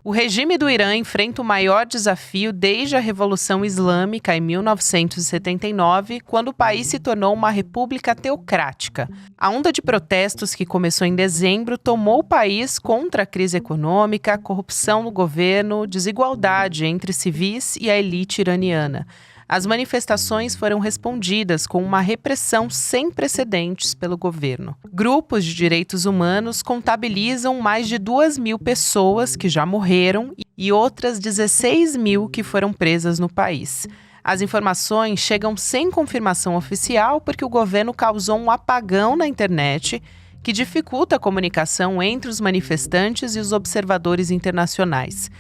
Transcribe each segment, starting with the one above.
O regime do Irã enfrenta o maior desafio desde a Revolução Islâmica em 1979, quando o país se tornou uma república teocrática. A onda de protestos que começou em dezembro tomou o país contra a crise econômica, corrupção no governo, desigualdade entre civis e a elite iraniana. As manifestações foram respondidas com uma repressão sem precedentes pelo governo. Grupos de direitos humanos contabilizam mais de 2.000 pessoas que já morreram e outras 16.000 que foram presas no país. As informações chegam sem confirmação oficial porque o governo causou um apagão na internet que dificulta a comunicação entre os manifestantes e os observadores internacionais.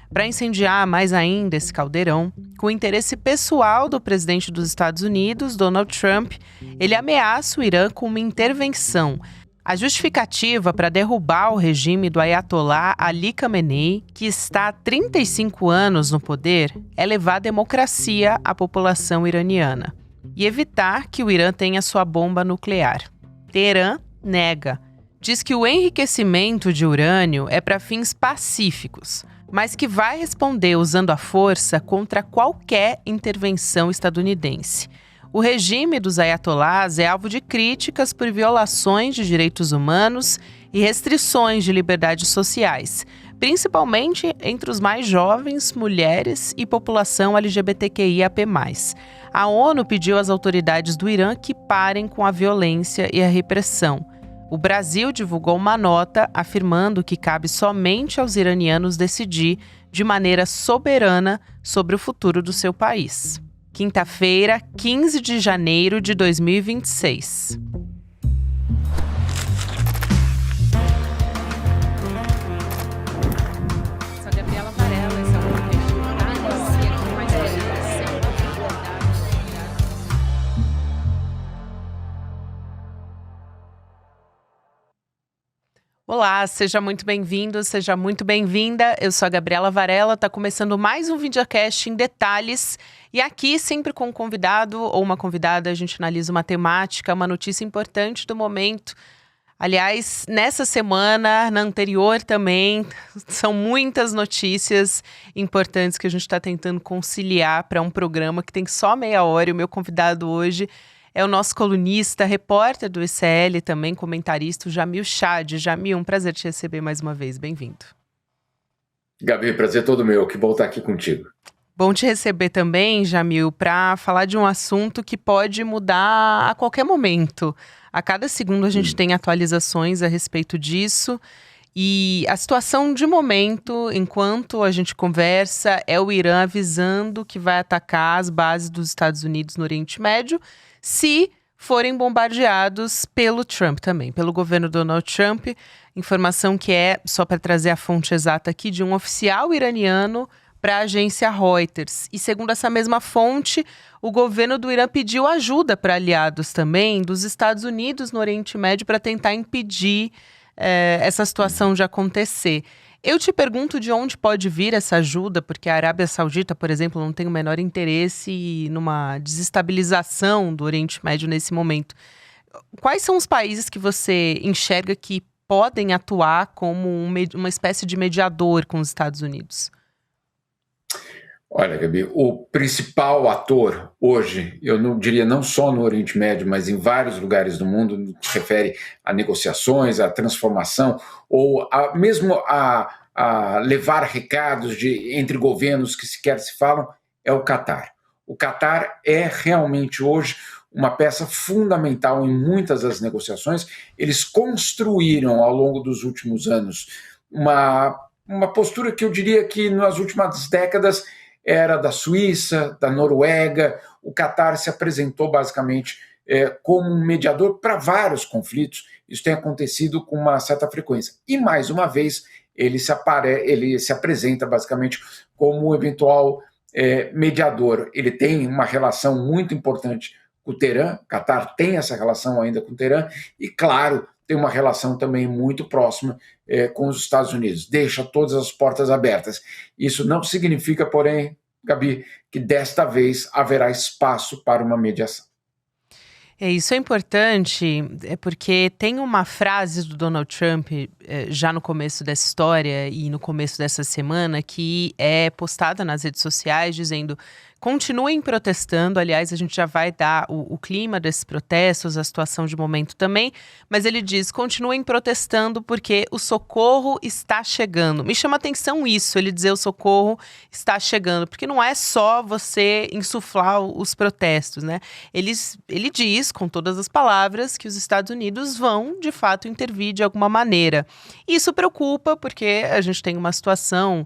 Para incendiar mais ainda esse caldeirão, com o interesse pessoal do presidente dos Estados Unidos, Donald Trump, ele ameaça o Irã com uma intervenção. A justificativa para derrubar o regime do Ayatollah Ali Khamenei, que está há 35 anos no poder, é levar democracia à população iraniana e evitar que o Irã tenha sua bomba nuclear. Teherã nega. Diz que o enriquecimento de urânio é para fins pacíficos, mas que vai responder usando a força contra qualquer intervenção estadunidense. O regime dos ayatolás é alvo de críticas por violações de direitos humanos e restrições de liberdades sociais, principalmente entre os mais jovens, mulheres e população LGBTQIAP+. A ONU pediu às autoridades do Irã que parem com a violência e a repressão. O Brasil divulgou uma nota afirmando que cabe somente aos iranianos decidir de maneira soberana sobre o futuro do seu país. Quinta-feira, 15 de janeiro de 2026. Sou Gabriela Varela, esse é o podcast de análise aqui mais Olá, seja muito bem-vindo, seja muito bem-vinda. Eu sou a Gabriela Varela, está começando mais um videocast em detalhes. E aqui, sempre com um convidado ou uma convidada, a gente analisa uma temática, uma notícia importante do momento. Aliás, nessa semana, na anterior também, são muitas notícias importantes que a gente está tentando conciliar para um programa que tem só meia hora. E o meu convidado hoje é o nosso colunista, repórter do ICL, também comentarista, o Jamil Chad. Jamil, um prazer te receber mais uma vez. Bem-vindo. Gabi, prazer todo meu. Que bom estar aqui contigo. Bom te receber também, Jamil, para falar de um assunto que pode mudar a qualquer momento. A cada segundo a gente tem atualizações a respeito disso. E a situação de momento, enquanto a gente conversa, é o Irã avisando que vai atacar as bases dos Estados Unidos no Oriente Médio, se forem bombardeados pelo Trump também, pelo governo Donald Trump. Informação que é, só para trazer a fonte exata aqui, de um oficial iraniano para a agência Reuters. E segundo essa mesma fonte, o governo do Irã pediu ajuda para aliados também dos Estados Unidos no Oriente Médio para tentar impedir essa situação de acontecer. Eu te pergunto de onde pode vir essa ajuda, porque a Arábia Saudita, por exemplo, não tem o menor interesse numa desestabilização do Oriente Médio nesse momento. Quais são os países que você enxerga que podem atuar como uma espécie de mediador com os Estados Unidos? Olha, Gabi, o principal ator hoje, eu não diria não só no Oriente Médio, mas em vários lugares do mundo, no que se refere a negociações, a transformação, ou mesmo a levar recados entre governos que sequer se falam, é o Catar. O Catar é realmente hoje uma peça fundamental em muitas das negociações. Eles construíram ao longo dos últimos anos uma postura que eu diria que nas últimas décadas era da Suíça, da Noruega. O Catar se apresentou basicamente como um mediador para vários conflitos. Isso tem acontecido com uma certa frequência. E, mais uma vez, ele se apresenta basicamente como eventual mediador. Ele tem uma relação muito importante com o Teherã. O Catar tem essa relação ainda com o Teherã. E, claro, tem uma relação também muito próxima com os Estados Unidos. Deixa todas as portas abertas. Isso não significa, porém, Gabi, que desta vez haverá espaço para uma mediação. Isso é importante, porque tem uma frase do Donald Trump já no começo dessa história e no começo dessa semana, que é postada nas redes sociais dizendo: continuem protestando. Aliás, a gente já vai dar o clima desses protestos, a situação de momento também, mas ele diz: continuem protestando porque o socorro está chegando. Me chama atenção isso, ele dizer o socorro está chegando, porque não é só você insuflar os protestos, né? Ele diz, com todas as palavras, que os Estados Unidos vão, de fato, intervir de alguma maneira. Isso preocupa porque a gente tem uma situação,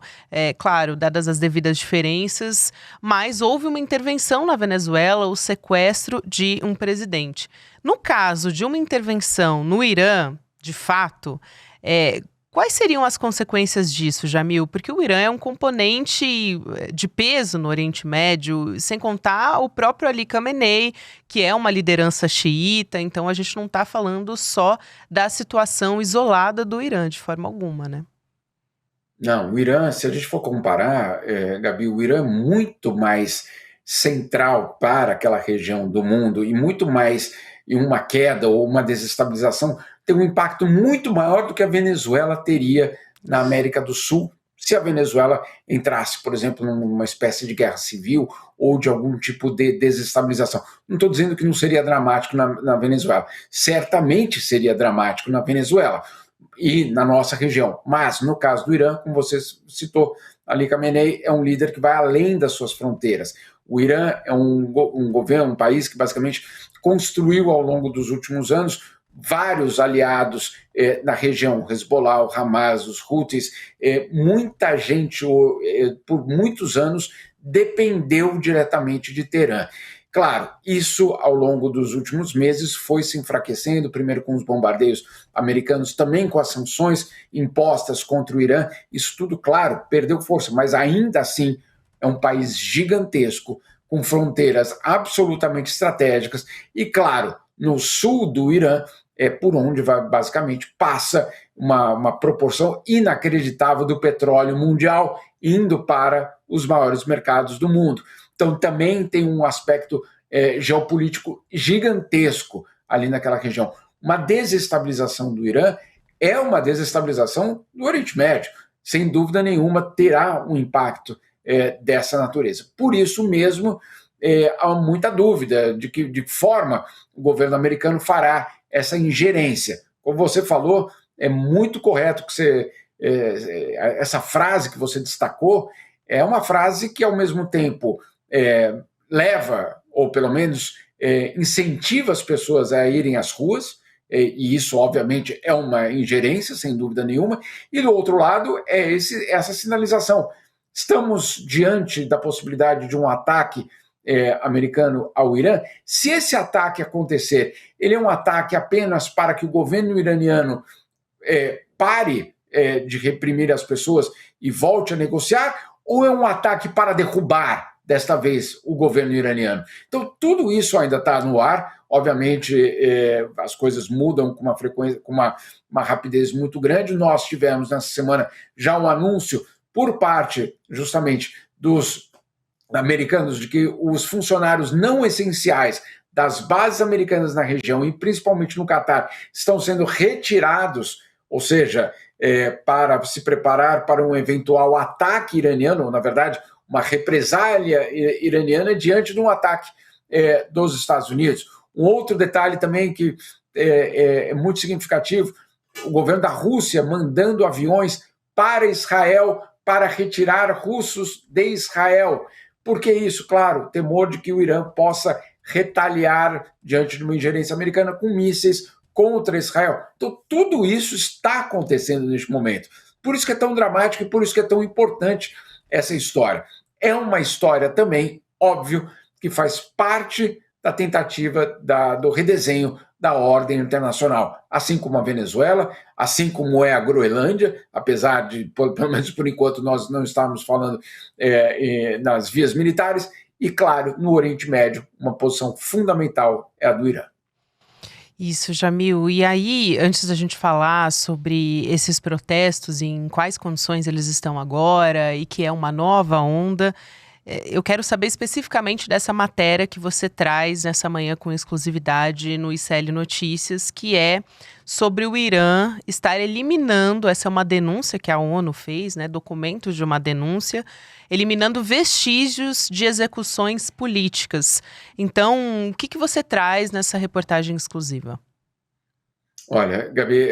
claro, dadas as devidas diferenças, mas houve uma intervenção na Venezuela, o sequestro de um presidente. No caso de uma intervenção no Irã, de fato, quais seriam as consequências disso, Jamil? Porque o Irã é um componente de peso no Oriente Médio, sem contar o próprio Ali Khamenei, que é uma liderança xiita, então a gente não está falando só da situação isolada do Irã, de forma alguma, né? Não, o Irã, se a gente for comparar, Gabi, o Irã é muito mais central para aquela região do mundo e muito mais em uma queda ou uma desestabilização, tem um impacto muito maior do que a Venezuela teria na América do Sul, se a Venezuela entrasse, por exemplo, numa espécie de guerra civil ou de algum tipo de desestabilização. Não estou dizendo que não seria dramático na Venezuela, certamente seria dramático na Venezuela e na nossa região. Mas, no caso do Irã, como você citou, Ali Khamenei é um líder que vai além das suas fronteiras. O Irã é um governo, um país que basicamente construiu ao longo dos últimos anos vários aliados na região, o Hezbollah, o Hamas, os Houthis. Muita gente, por muitos anos, dependeu diretamente de Teherã. Claro, isso ao longo dos últimos meses foi se enfraquecendo, primeiro com os bombardeios americanos, também com as sanções impostas contra o Irã. Isso tudo, claro, perdeu força, mas ainda assim é um país gigantesco, com fronteiras absolutamente estratégicas. E, claro, no sul do Irã é por onde basicamente passa uma proporção inacreditável do petróleo mundial indo para os maiores mercados do mundo. Então, também tem um aspecto geopolítico gigantesco ali naquela região. Uma desestabilização do Irã é uma desestabilização do Oriente Médio. Sem dúvida nenhuma, terá um impacto dessa natureza. Por isso mesmo, há muita dúvida de que forma o governo americano fará essa ingerência. Como você falou, é muito correto que essa frase que você destacou é uma frase que, ao mesmo tempo, leva, ou pelo menos incentiva as pessoas a irem às ruas, e isso, obviamente, é uma ingerência, sem dúvida nenhuma, e do outro lado é essa sinalização. Estamos diante da possibilidade de um ataque americano ao Irã. Se esse ataque acontecer, ele é um ataque apenas para que o governo iraniano pare de reprimir as pessoas e volte a negociar, ou é um ataque para derrubar, desta vez, o governo iraniano? Então, tudo isso ainda está no ar. Obviamente, as coisas mudam com uma frequência, com uma rapidez muito grande. Nós tivemos, nessa semana, já um anúncio por parte, justamente, dos americanos de que os funcionários não essenciais das bases americanas na região, e principalmente no Catar, estão sendo retirados, ou seja, para se preparar para um eventual ataque iraniano, ou, na verdade, uma represália iraniana diante de um ataque dos Estados Unidos. Um outro detalhe também que é muito significativo: o governo da Rússia mandando aviões para Israel para retirar russos de Israel. Por que isso? Claro, temor de que o Irã possa retaliar diante de uma ingerência americana com mísseis contra Israel. Então, tudo isso está acontecendo neste momento. Por isso que é tão dramático e por isso que é tão importante essa história. É uma história também, óbvio, que faz parte da tentativa do redesenho da ordem internacional, assim como a Venezuela, assim como é a Groenlândia, apesar de, pelo menos por enquanto, nós não estamos falando nas vias militares, e, claro, no Oriente Médio, uma posição fundamental é a do Irã. Isso, Jamil. E aí, antes da gente falar sobre esses protestos e em quais condições eles estão agora e que é uma nova onda, Eu quero saber especificamente dessa matéria que você traz nessa manhã com exclusividade no ICL Notícias, que é sobre o Irã estar eliminando, essa é uma denúncia que a ONU fez, né, documentos de uma denúncia, eliminando vestígios de execuções políticas. Então, o que você traz nessa reportagem exclusiva? Olha, Gabi,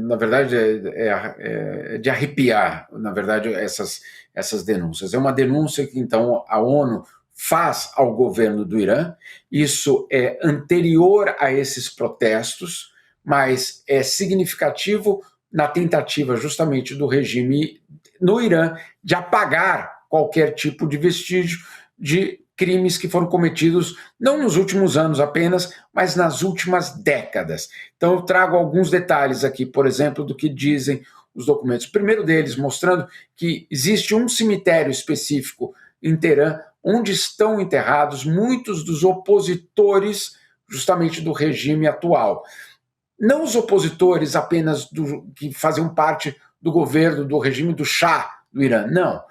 na verdade, é de arrepiar, na verdade, essas denúncias. É uma denúncia que, então, a ONU faz ao governo do Irã. Isso é anterior a esses protestos, mas é significativo na tentativa justamente do regime no Irã de apagar qualquer tipo de vestígio de crimes que foram cometidos não nos últimos anos apenas, mas nas últimas décadas. Então eu trago alguns detalhes aqui, por exemplo, do que dizem os documentos. O primeiro deles mostrando que existe um cemitério específico em Teherã onde estão enterrados muitos dos opositores justamente do regime atual. Não os opositores apenas que faziam parte do governo, do regime do Shah do Irã, não.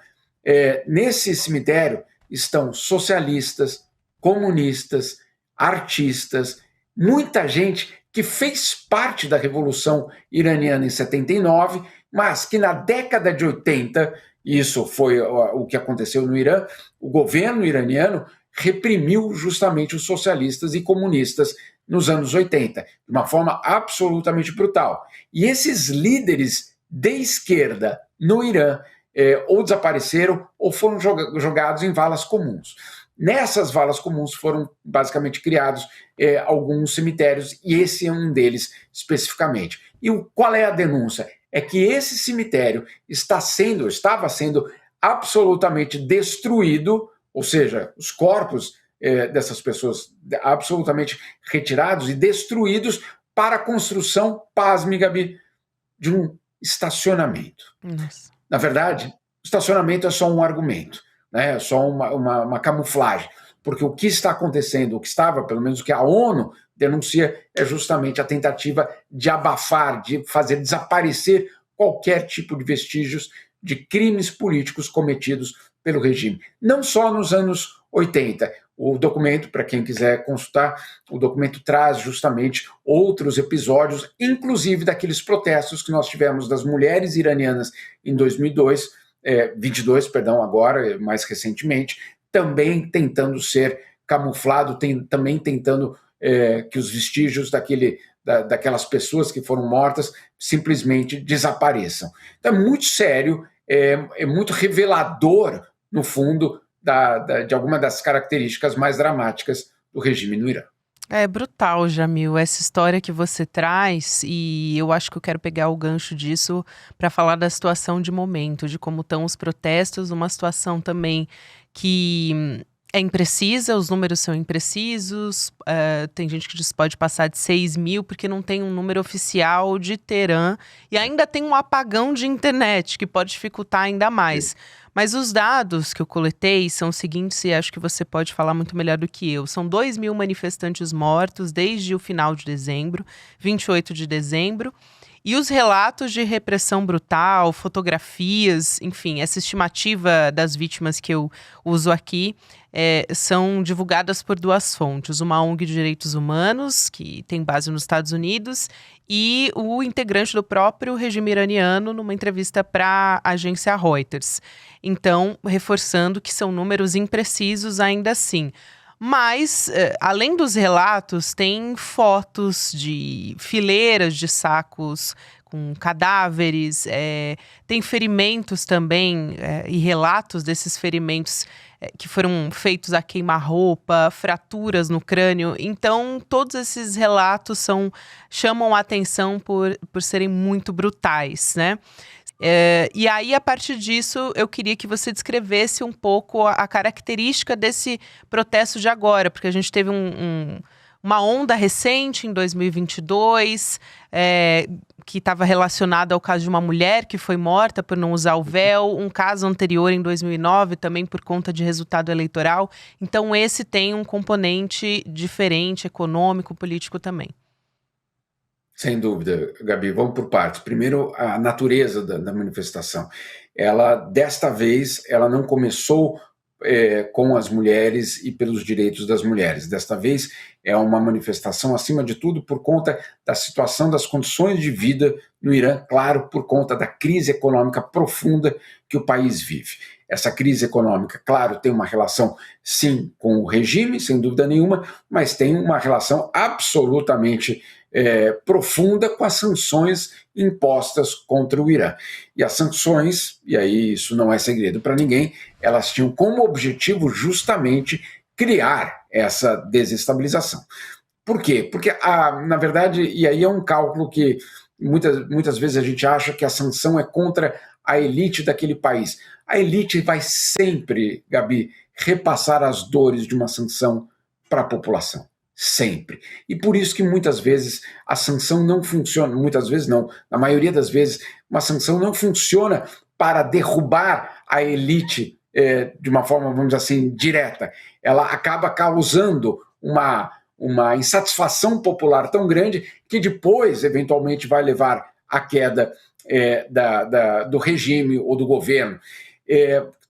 Nesse cemitério estão socialistas, comunistas, artistas, muita gente que fez parte da Revolução Iraniana em 79, mas que na década de 80, isso foi o que aconteceu no Irã, o governo iraniano reprimiu justamente os socialistas e comunistas nos anos 80, de uma forma absolutamente brutal. E esses líderes de esquerda no Irã ou desapareceram ou foram jogados em valas comuns. Nessas valas comuns foram basicamente criados alguns cemitérios, e esse é um deles especificamente. E qual é a denúncia? É que esse cemitério estava sendo absolutamente destruído, ou seja, os corpos dessas pessoas absolutamente retirados e destruídos para a construção, pasme, Gabi, de um estacionamento. Nossa. Na verdade, o estacionamento é só um argumento, né? É só uma camuflagem, porque o que está acontecendo, o que estava, pelo menos o que a ONU denuncia, é justamente a tentativa de abafar, de fazer desaparecer qualquer tipo de vestígios de crimes políticos cometidos pelo regime. Não só nos anos 80. O documento, para quem quiser consultar, o documento traz justamente outros episódios, inclusive daqueles protestos que nós tivemos das mulheres iranianas em 2022, agora, mais recentemente, também tentando ser camuflado, também tentando que os vestígios daquelas pessoas que foram mortas simplesmente desapareçam. Então é muito sério, é muito revelador, no fundo, de alguma das características mais dramáticas do regime no Irã. É brutal, Jamil, essa história que você traz, e eu acho que eu quero pegar o gancho disso para falar da situação de momento, de como estão os protestos, uma situação também que é imprecisa, os números são imprecisos, tem gente que diz que pode passar de 6 mil, porque não tem um número oficial de Teherã, e ainda tem um apagão de internet, que pode dificultar ainda mais. Mas os dados que eu coletei são os seguintes, e acho que você pode falar muito melhor do que eu. São 2 mil manifestantes mortos desde o final de dezembro, 28 de dezembro. E os relatos de repressão brutal, fotografias, enfim, essa estimativa das vítimas que eu uso aqui são divulgadas por duas fontes. Uma ONG de direitos humanos, que tem base nos Estados Unidos, e o integrante do próprio regime iraniano numa entrevista para a agência Reuters. Então, reforçando que são números imprecisos ainda assim. Mas, além dos relatos, tem fotos de fileiras de sacos com cadáveres, tem ferimentos também, e relatos desses ferimentos que foram feitos a queima-roupa, fraturas no crânio. Então, todos esses relatos chamam a atenção por serem muito brutais, né? E aí, a partir disso, eu queria que você descrevesse um pouco a característica desse protesto de agora, porque a gente teve uma onda recente em 2022, que estava relacionada ao caso de uma mulher que foi morta por não usar o véu, um caso anterior em 2009 também por conta de resultado eleitoral. Então, esse tem um componente diferente, econômico, político também. Sem dúvida, Gabi. Vamos por partes. Primeiro, a natureza da manifestação. Desta vez, ela não começou com as mulheres e pelos direitos das mulheres. Desta vez é uma manifestação, acima de tudo, por conta da situação das condições de vida no Irã, claro, por conta da crise econômica profunda que o país vive. Essa crise econômica, claro, tem uma relação, sim, com o regime, sem dúvida nenhuma, mas tem uma relação absolutamente profunda com as sanções impostas contra o Irã. E as sanções, e aí isso não é segredo para ninguém, elas tinham como objetivo justamente criar essa desestabilização. Por quê? Porque, na verdade, e aí é um cálculo que muitas vezes a gente acha que a sanção é contra a elite daquele país. A elite vai sempre, Gabi, repassar as dores de uma sanção para a população. Sempre. E por isso que muitas vezes a sanção não funciona, muitas vezes não, na maioria das vezes, uma sanção não funciona para derrubar a elite de uma forma, vamos dizer assim, direta. Ela acaba causando uma insatisfação popular tão grande que depois, eventualmente, vai levar à queda do regime ou do governo.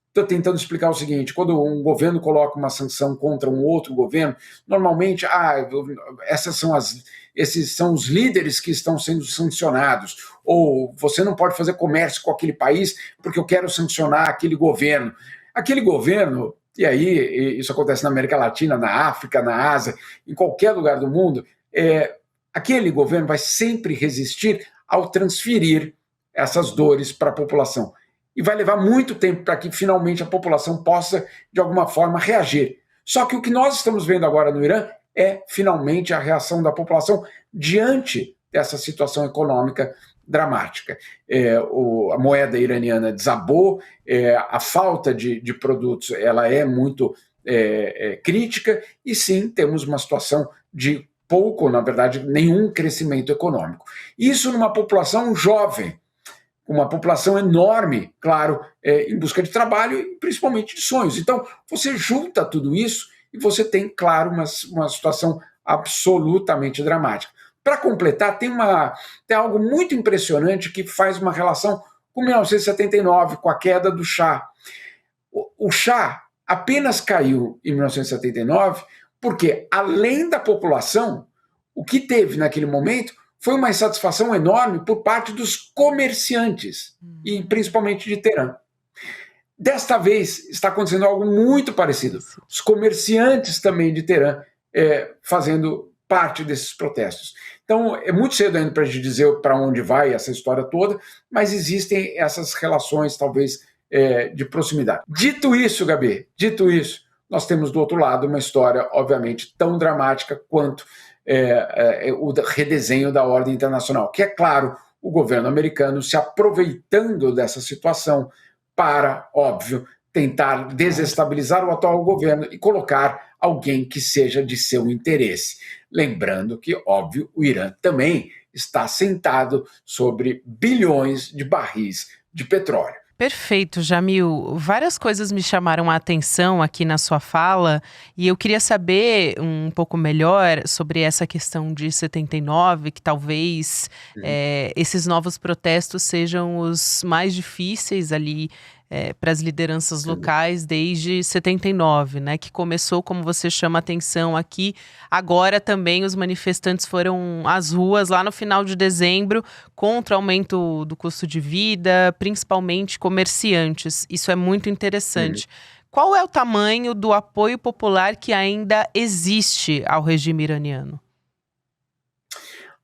Estou tentando explicar o seguinte: quando um governo coloca uma sanção contra um outro governo, normalmente esses são os líderes que estão sendo sancionados, ou você não pode fazer comércio com aquele país porque eu quero sancionar aquele governo. Aquele governo, e aí isso acontece na América Latina, na África, na Ásia, em qualquer lugar do mundo, aquele governo vai sempre resistir ao transferir essas dores para a população. E vai levar muito tempo para que finalmente a população possa, de alguma forma, reagir. Só que o que nós estamos vendo agora no Irã é, finalmente, a reação da população diante dessa situação econômica dramática. A moeda iraniana desabou, a falta de produtos ela é muito crítica, e sim, temos uma situação de pouco, na verdade, nenhum crescimento econômico. Isso numa população jovem, uma população enorme, claro, em busca de trabalho e principalmente de sonhos. Então, você junta tudo isso e você tem, claro, uma situação absolutamente dramática. Para completar, tem algo muito impressionante que faz uma relação com 1979, com a queda do Shah. O Shah apenas caiu em 1979 porque, além da população, o que teve naquele momento foi uma insatisfação enorme por parte dos comerciantes, e principalmente de Teherã. Desta vez, está acontecendo algo muito parecido. Os comerciantes também de Teherã fazendo parte desses protestos. Então, é muito cedo ainda para a gente dizer para onde vai essa história toda, mas existem essas relações, talvez, de proximidade. Dito isso, Gabi, nós temos do outro lado uma história, obviamente, tão dramática quanto o redesenho da ordem internacional, que é claro, o governo americano se aproveitando dessa situação para, óbvio, tentar desestabilizar o atual governo e colocar alguém que seja de seu interesse. Lembrando que, óbvio, o Irã também está sentado sobre bilhões de barris de petróleo. Perfeito, Jamil. Várias coisas me chamaram a atenção aqui na sua fala e eu queria saber um pouco melhor sobre essa questão de 79, que talvez esses novos protestos sejam os mais difíceis ali para as lideranças locais desde 79, né? Que começou, como você chama a atenção aqui. Agora também os manifestantes foram às ruas lá no final de dezembro contra o aumento do custo de vida, principalmente comerciantes. Isso é muito interessante. Qual é o tamanho do apoio popular que ainda existe ao regime iraniano?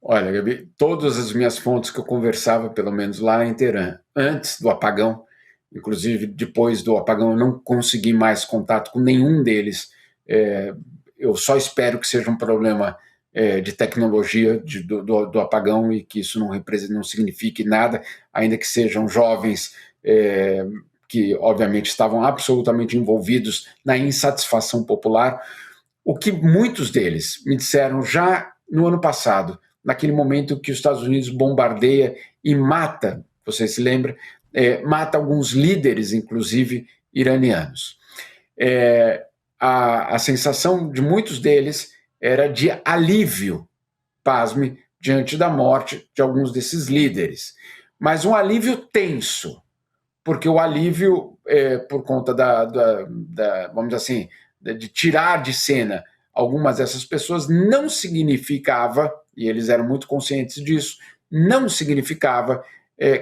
Olha, Gabi, todas as minhas fontes que eu conversava, pelo menos lá em Teherã, antes do apagão, inclusive depois do apagão eu não consegui mais contato com nenhum deles, eu só espero que seja um problema de tecnologia do apagão e que isso não signifique nada, ainda que sejam jovens que obviamente estavam absolutamente envolvidos na insatisfação popular. O que muitos deles me disseram já no ano passado, naquele momento que os Estados Unidos bombardeia e mata, você se lembra, mata alguns líderes, inclusive iranianos. A sensação de muitos deles era de alívio, pasme, diante da morte de alguns desses líderes. Mas um alívio tenso, porque o alívio, por conta vamos dizer assim, de tirar de cena algumas dessas pessoas, não significava, e eles eram muito conscientes disso, não significava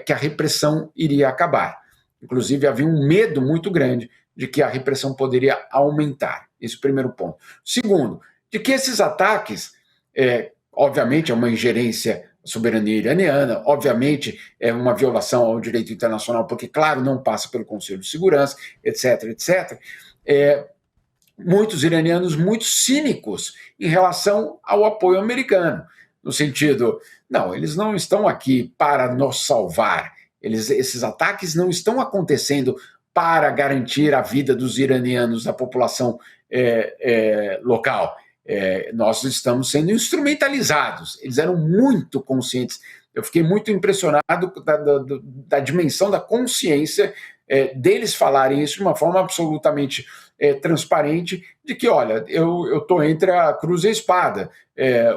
que a repressão iria acabar. Inclusive, havia um medo muito grande de que a repressão poderia aumentar. Esse é o primeiro ponto. Segundo, de que esses ataques, obviamente, é uma ingerência à soberania iraniana, obviamente, é uma violação ao direito internacional, porque, claro, não passa pelo Conselho de Segurança, etc., etc., muitos iranianos muito cínicos em relação ao apoio americano, no sentido, não, eles não estão aqui para nos salvar, esses ataques não estão acontecendo para garantir a vida dos iranianos, da população local. Nós estamos sendo instrumentalizados. Eles eram muito conscientes. Eu fiquei muito impressionado da dimensão da consciência deles falarem isso de uma forma absolutamente transparente, de que, olha, eu estou entre a cruz e a espada,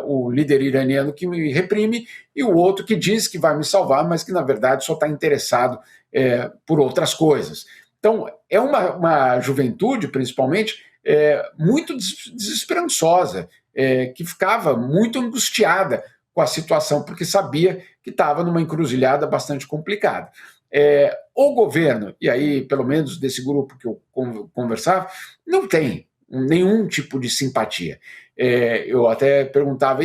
o líder iraniano que me reprime e o outro que diz que vai me salvar, mas que, na verdade, só está interessado por outras coisas. Então, é uma juventude, principalmente, muito desesperançosa, que ficava muito angustiada com a situação, porque sabia que estava numa encruzilhada bastante complicada. O governo, e aí pelo menos desse grupo que eu conversava, não tem nenhum tipo de simpatia. Eu até perguntava,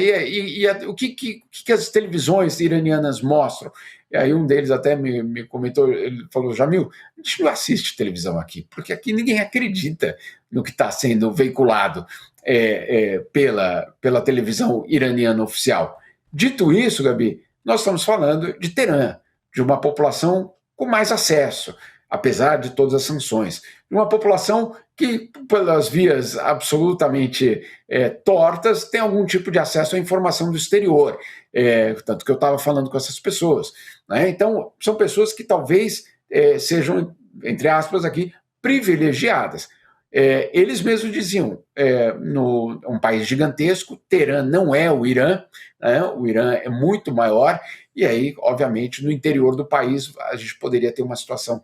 o que as televisões iranianas mostram? E aí um deles até me comentou, ele falou, Jamil, a gente não assiste televisão aqui, porque aqui ninguém acredita no que está sendo veiculado pela televisão iraniana oficial. Dito isso, Gabi, nós estamos falando de Teherã, de uma população com mais acesso, apesar de todas as sanções, de uma população que, pelas vias absolutamente tortas, tem algum tipo de acesso à informação do exterior, tanto que eu estava falando com essas pessoas. Né? Então, são pessoas que talvez sejam, entre aspas aqui, privilegiadas. Eles mesmos diziam, um país gigantesco, Teherã não é o Irã, né? O Irã é muito maior, e aí, obviamente, no interior do país a gente poderia ter uma situação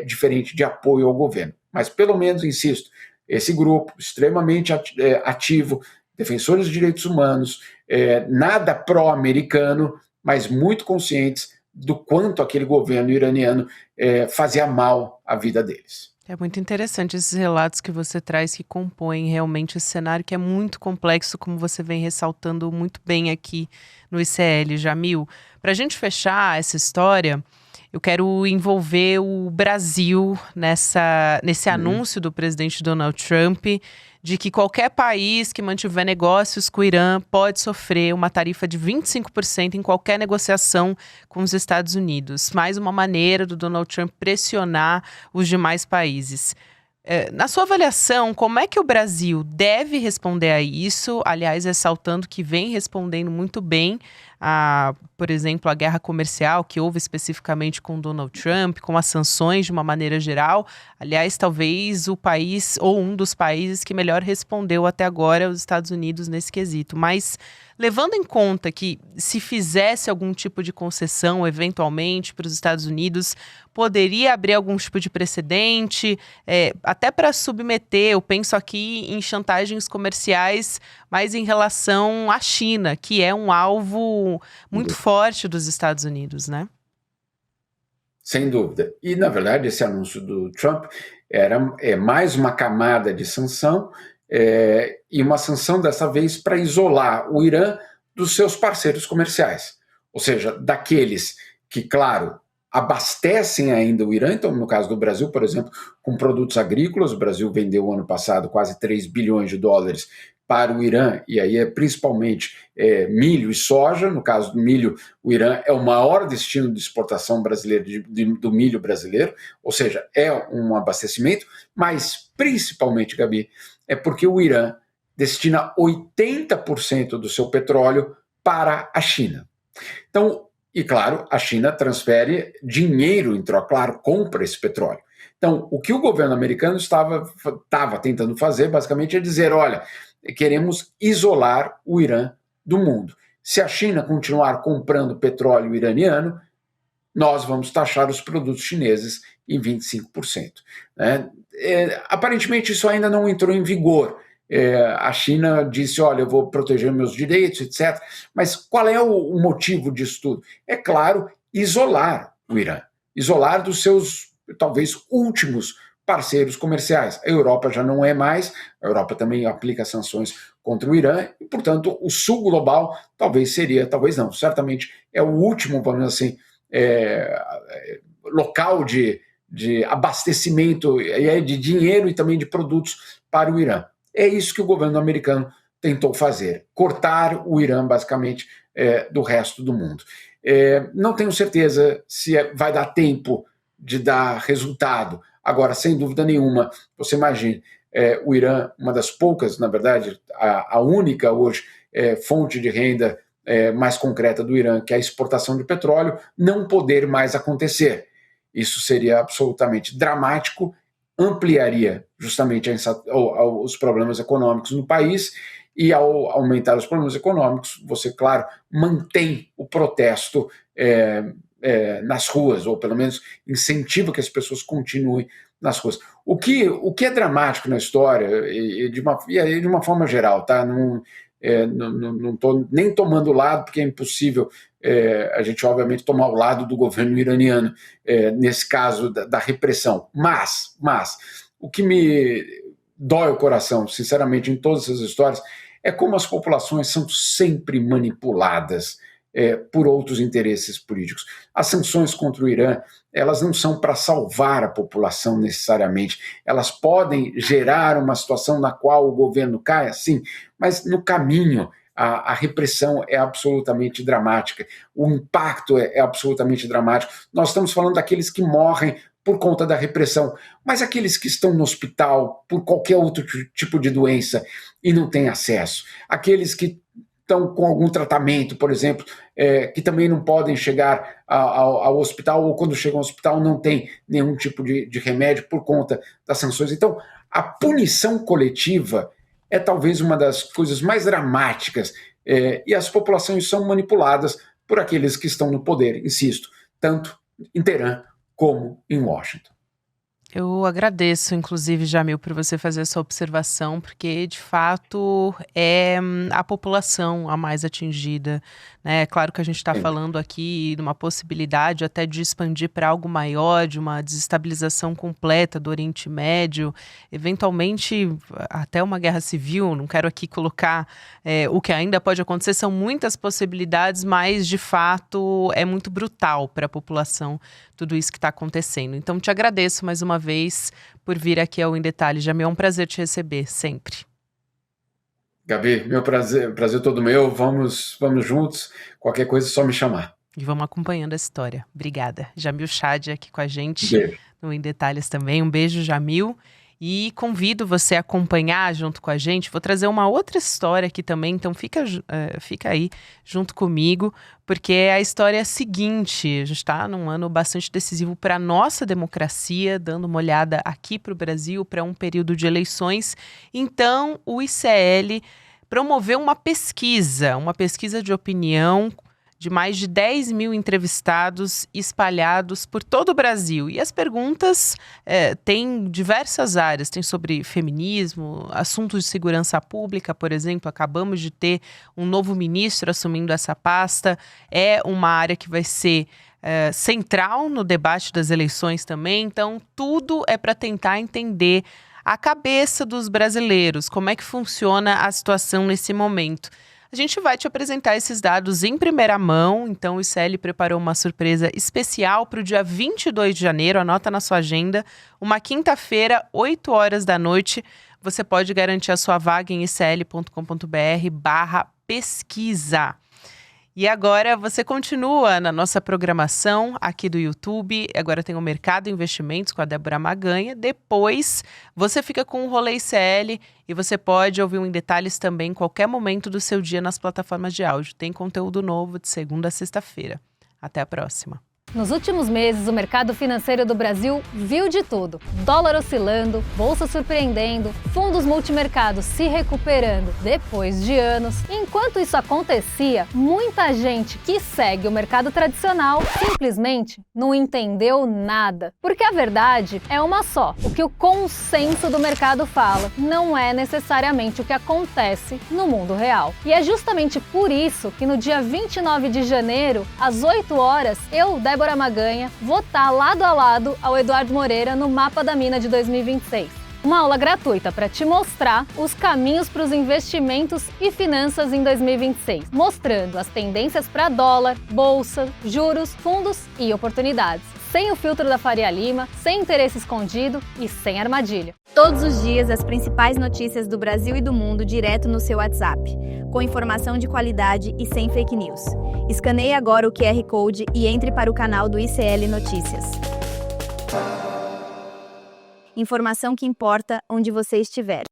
diferente de apoio ao governo. Mas, pelo menos, insisto, esse grupo extremamente ativo, defensores dos direitos humanos, nada pró-americano, mas muito conscientes do quanto aquele governo iraniano fazia mal à vida deles. É muito interessante esses relatos que você traz que compõem realmente esse cenário que é muito complexo, como você vem ressaltando muito bem aqui no ICL, Jamil. Para a gente fechar essa história, eu quero envolver o Brasil nesse anúncio do presidente Donald Trump de que qualquer país que mantiver negócios com o Irã pode sofrer uma tarifa de 25% em qualquer negociação com os Estados Unidos. Mais uma maneira do Donald Trump pressionar os demais países. Na sua avaliação, como é que o Brasil deve responder a isso? Aliás, ressaltando que vem respondendo muito bem por exemplo, a guerra comercial que houve especificamente com Donald Trump, com as sanções de uma maneira geral. Aliás, talvez o país ou um dos países que melhor respondeu até agora é os Estados Unidos nesse quesito. Mas levando em conta que se fizesse algum tipo de concessão, eventualmente, para os Estados Unidos, poderia abrir algum tipo de precedente, até para submeter, eu penso aqui em chantagens comerciais, mas em relação à China, que é um alvo muito forte dos Estados Unidos, né? Sem dúvida. E, na verdade, esse anúncio do Trump é mais uma camada de sanção, e uma sanção dessa vez para isolar o Irã dos seus parceiros comerciais. Ou seja, daqueles que, claro, abastecem ainda o Irã. Então, no caso do Brasil, por exemplo, com produtos agrícolas, o Brasil vendeu ano passado quase 3 bilhões de dólares para o Irã, e aí principalmente milho e soja. No caso do milho, o Irã é o maior destino de exportação brasileiro do milho brasileiro, ou seja, é um abastecimento, mas principalmente, Gabi, é porque o Irã destina 80% do seu petróleo para a China. Então, e claro, a China transfere dinheiro em troca, claro, compra esse petróleo. Então, o que o governo americano estava tentando fazer, basicamente, é dizer, olha, queremos isolar o Irã do mundo. Se a China continuar comprando petróleo iraniano, nós vamos taxar os produtos chineses em 25%. Né? Aparentemente, isso ainda não entrou em vigor. A China disse, olha, eu vou proteger meus direitos, etc. Mas qual é o motivo disso tudo? É claro, isolar o Irã. Isolar dos seus, talvez, últimos parceiros comerciais. A Europa já não é mais, a Europa também aplica sanções contra o Irã, e, portanto, o sul global talvez seria, talvez não, certamente é o último, vamos dizer assim, local de abastecimento de dinheiro e também de produtos para o Irã. É isso que o governo americano tentou fazer, cortar o Irã, basicamente, do resto do mundo. Não tenho certeza se vai dar tempo de dar resultado. Agora, sem dúvida nenhuma, você imagine, o Irã, uma das poucas, na verdade, a única hoje fonte de renda mais concreta do Irã, que é a exportação de petróleo, não poder mais acontecer. Isso seria absolutamente dramático, ampliaria justamente os problemas econômicos no país, e ao aumentar os problemas econômicos, você, claro, mantém o protesto nas ruas, ou pelo menos incentiva que as pessoas continuem nas ruas. O que é dramático na história, e de uma forma geral, tá? Não estou nem tomando lado, porque é impossível a gente, obviamente, tomar o lado do governo iraniano nesse caso da repressão. Mas o que me dói o coração, sinceramente, em todas essas histórias, é como as populações são sempre manipuladas por outros interesses políticos. As sanções contra o Irã, elas não são para salvar a população necessariamente, elas podem gerar uma situação na qual o governo cai, sim, mas no caminho a repressão é absolutamente dramática, o impacto é absolutamente dramático. Nós estamos falando daqueles que morrem por conta da repressão, mas aqueles que estão no hospital por qualquer outro tipo de doença e não têm acesso, aqueles que estão com algum tratamento, por exemplo, que também não podem chegar ao hospital, ou quando chegam ao hospital não tem nenhum tipo de remédio por conta das sanções. Então, a punição coletiva é talvez uma das coisas mais dramáticas, e as populações são manipuladas por aqueles que estão no poder, insisto, tanto em Teherã como em Washington. Eu agradeço, inclusive, Jamil, por você fazer essa observação, porque, de fato, é a população a mais atingida, né? É claro que a gente está falando aqui de uma possibilidade até de expandir para algo maior, de uma desestabilização completa do Oriente Médio, eventualmente até uma guerra civil. Não quero aqui colocar o que ainda pode acontecer, são muitas possibilidades, mas, de fato, é muito brutal para a população tudo isso que está acontecendo. Então, te agradeço mais uma vez por vir aqui ao Em Detalhes. Jamil, é um prazer te receber, sempre. Gabi, meu prazer todo meu. Vamos juntos. Qualquer coisa é só me chamar. E vamos acompanhando a história. Obrigada. Jamil Chad aqui com a gente Beijo. no Em Detalhes também. Um beijo, Jamil. E convido você a acompanhar junto com a gente. Vou trazer uma outra história aqui também, então fica aí junto comigo, porque é a história seguinte. A gente está num ano bastante decisivo para a nossa democracia, dando uma olhada aqui para o Brasil, para um período de eleições. Então, o ICL promoveu uma pesquisa de opinião de mais de 10 mil entrevistados espalhados por todo o Brasil. E as perguntas têm diversas áreas. Tem sobre feminismo, assuntos de segurança pública, por exemplo. Acabamos de ter um novo ministro assumindo essa pasta. É uma área que vai ser central no debate das eleições também. Então, tudo é para tentar entender a cabeça dos brasileiros, como é que funciona a situação nesse momento. A gente vai te apresentar esses dados em primeira mão, então o ICL preparou uma surpresa especial para o dia 22 de janeiro, anota na sua agenda, uma quinta-feira, 8 horas da noite. Você pode garantir a sua vaga em icl.com.br/pesquisa. E agora você continua na nossa programação aqui do YouTube. Agora tem o Mercado Investimentos com a Débora Maganha. Depois você fica com o Rolê ICL e você pode ouvir Em Detalhes também em qualquer momento do seu dia nas plataformas de áudio. Tem conteúdo novo de segunda a sexta-feira. Até a próxima. Nos últimos meses, o mercado financeiro do Brasil viu de tudo. Dólar oscilando, bolsa surpreendendo, fundos multimercados se recuperando depois de anos. Enquanto isso acontecia, muita gente que segue o mercado tradicional simplesmente não entendeu nada. Porque a verdade é uma só. O que o consenso do mercado fala não é necessariamente o que acontece no mundo real. E é justamente por isso que no dia 29 de janeiro, às 8 horas, eu, Débora Maganha, vou estar lado a lado ao Eduardo Moreira no Mapa da Mina de 2026. Uma aula gratuita para te mostrar os caminhos para os investimentos e finanças em 2026, mostrando as tendências para dólar, bolsa, juros, fundos e oportunidades. Sem o filtro da Faria Lima, sem interesse escondido e sem armadilha. Todos os dias, as principais notícias do Brasil e do mundo direto no seu WhatsApp, com informação de qualidade e sem fake news. Escaneie agora o QR Code e entre para o canal do ICL Notícias. Informação que importa onde você estiver.